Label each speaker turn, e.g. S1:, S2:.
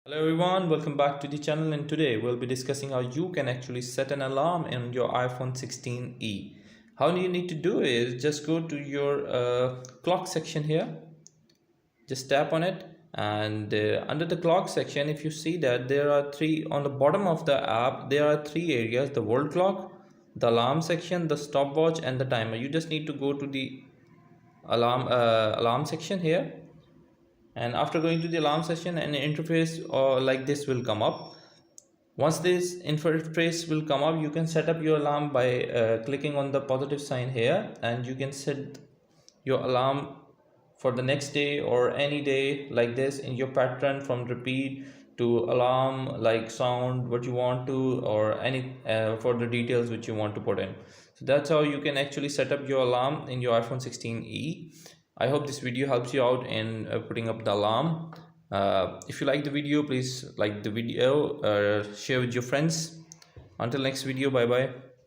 S1: Hello everyone, welcome back to the channel, and today we'll be discussing how you can actually set an alarm in your iPhone 16e. How you need to do is just go to your clock section here, just tap on it, and under the clock section, if you see that there are three on the bottom of the app, there are three areas: the world clock, the alarm section, the stopwatch, and the timer. You just need to go to the alarm section here, and after going to the alarm session, an interface like this will come up. Once this interface will come up, you can set up your alarm by clicking on the positive sign here, and you can set your alarm for the next day or any day like this in your pattern, from repeat to alarm like sound what you want to, or any further details which you want to put in. So that's how you can actually set up your alarm in your iPhone 16e. I hope this video helps you out in putting up the alarm. If you like the video, please like the video, share with your friends. Until next video, bye bye.